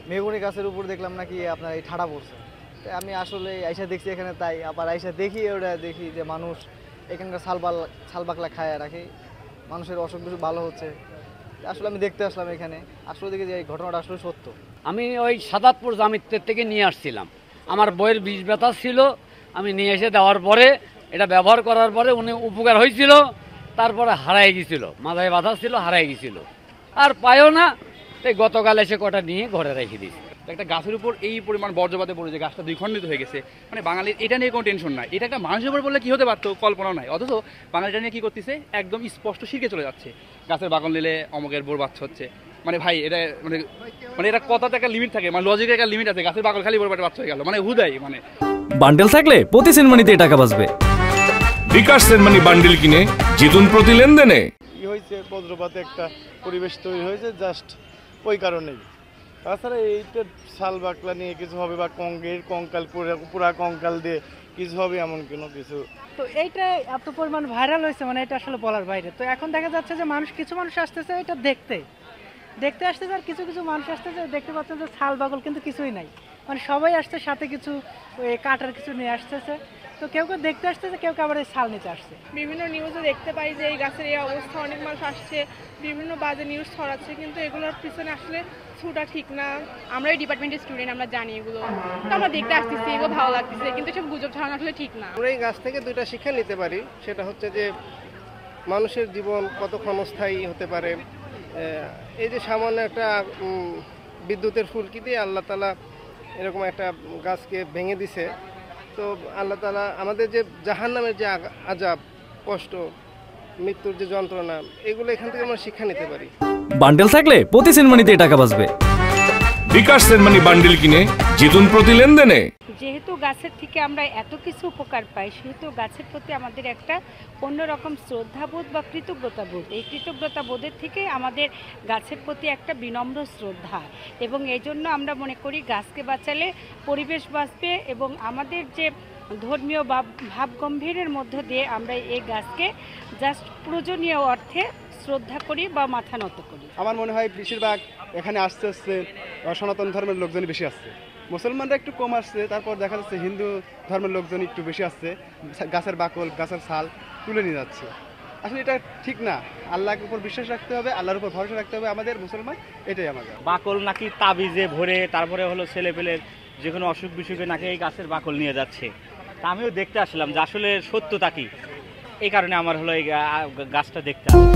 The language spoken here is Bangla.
মেহগনি গাছের উপর দেখলাম নাকি আপনার এই ঠাড়া পড়ছে। আমি আসলে আইসা দেখছি এখানে, তাই আবার আইসা দেখি ওটা দেখি যে মানুষ এখানকার ছালবাকলা খায় রাখে, মানুষের অসুখ বিসুখ ভালো হচ্ছে। আসলে আমি দেখতে আসলাম এখানে, আসলে দেখি যে এই ঘটনাটা আসলে সত্য। আমি ওই সাদাতপুর জামিত্বের থেকে নিয়ে আসছিলাম, আমার বইয়ের বিষ ব্যথা ছিল, আমি নিয়ে এসে দেওয়ার পরে এটা ব্যবহার করার পরে উনি উপকার হয়েছিল, তারপরে হারাই গেছিল, মাথায় বাধা ছিল, হারাই গেছিল, আর পায়ও না। তাই গতকাল এসে কটা নিয়ে ঘরে রেখে দিয়েছি। একটা গাছের উপর এই পরিমাণ বর্জ্যপাতে পড়ে যে গাছটা দ্বিখণ্ডিত হয়ে গেছে, মানে বাঙালির এটা নিয়ে কোনো টেনশন নাই। এটা একটা মানুষের উপর বললে কি হতে পারতো, কল্পনা নাই। অথচ বাঙালিটা নিয়ে কি করতেছে, একদম স্পষ্ট শিরকে চলে যাচ্ছে। গাছের বাকল নিলে অমকের বোর বাচ্চা হচ্ছে, মানে ভাই এটা মানে এটা কথাতে একটা লিমিট থাকে, মানে লজিকের একটা লিমিট আছে। গাছের বাকল খালি বোর বাচ্চা হয়ে গেল, মানে হুদাই মানে। বান্ডেল থাকলে প্রতি সেনমানিতে টাকা বাঁচবে। বিকাশ সেনমানি বান্ডেল কিনে জিতুন প্রতি লেনদেনে। কি হয়েছে, বজ্রপাতে একটা পরিবেশ তৈরি হয়েছে, জাস্ট ওই কারণেই। তাছাড়া এইটা শাল বাকলা নিয়ে কিছু হবে বা কঙ্কাল পুরা কঙ্কাল দিয়ে কিছু হবে এমন কোনো কিছু। তো এইটা এত পরিমাণ ভাইরাল হয়েছে, মানে এটা আসলে বলার বাইরে। তো এখন দেখা যাচ্ছে যে কিছু মানুষ আসতেছে এটা দেখতে আসতেছে, আর কিছু মানুষ আসতেছে দেখতে পাচ্ছেন যে ছাল বাকল কিন্তু কিছুই নাই, মানে সবাই আসছে সাথে কিছু কাটার কিছু নিয়ে আসতেছে। তো কেউ দেখতে আসতেছে, কেউ আবার এই ছাল নিতে আসছে। বিভিন্ন নিউজে দেখতে পাই যে এই গাছের এই অবস্থা, অনেক মানুষ আসছে, বিভিন্ন বাজে নিউজ ছড়াচ্ছে, কিন্তু এগুলোর পিছনে আসলে ছুটা ঠিক না। আমরা এই ডিপার্টমেন্টের স্টুডেন্ট, আমরা জানি এগুলো, তো আমরা দেখতে আসতেছি, এগুলো ভালো লাগতেছে, কিন্তু সব গুজব ছড়ানো আসলে ঠিক না। আমরা এই গাছ থেকে দুইটা শিক্ষা নিতে পারি, সেটা হচ্ছে যে মানুষের জীবন কত ক্ষণস্থায়ী হতে পারে। এই যে সামান্য একটা বিদ্যুতের ফুলকি দিয়ে আল্লাহ তাআলা এরকম একটা গাছকে ভেঙে দিছে। তো আল্লাহ তাআলা আমাদের যে জাহান্নামের যে আযাব, কষ্ট, মৃত্যুর যে যন্ত্রণা, এগুলো এখান থেকে আমরা শিক্ষা নিতে পারি। বান্ডেল থাকলে প্রতি সেনমানিতে টাকা বাঁচবে। বিকাশ সেনমানি বান্ডেল কিনে জিতুন প্রতি লেনদেনে। যেহেতু গাছের থেকে আমরা এত কিছু উপকার পাই, সেহেতু গাছের প্রতি আমাদের একটা অন্যরকম শ্রদ্ধাবোধ বা কৃতজ্ঞতাবোধ। এই কৃতজ্ঞতাবোধের থেকে আমাদের গাছের প্রতি একটা বিনম্র শ্রদ্ধা, এবং এই জন্য আমরা মনে করি গাছকে বাঁচালে পরিবেশ বাঁচবে, এবং আমাদের যে ধর্মীয় ভাবগম্ভীরের মধ্য দিয়ে আমরা এই গাছকে জাস্ট প্রয়োজনীয় অর্থে শ্রদ্ধা করি বা মাথা নত করি। আমার মনে হয় বেশিরভাগ এখানে আসতে সনাতন ধর্মের লোকজনই বেশি আসছে, মুসলমানরা একটু কম আসছে। তারপর দেখা যাচ্ছে হিন্দু ধর্মের লোকজন একটু বেশি আসছে, গাছের বাকল, গাছের ছাল তুলে নিয়ে যাচ্ছে। আসলে এটা ঠিক না। আল্লাহর উপর বিশ্বাস রাখতে হবে, আল্লাহর উপর ভরসা রাখতে হবে আমাদের মুসলমান, এটাই আমাদের। বাকল নাকি তাবিজে ভরে, তারপরে হলো ছেলেপেলের যে কোনো অসুখ বিসুখে নাকি এই গাছের বাকল নিয়ে যাচ্ছে। তা আমিও দেখতে আসলাম যে আসলে সত্যতা কি, এই কারণে আমার হলো এই গাছটা দেখতে আসলাম।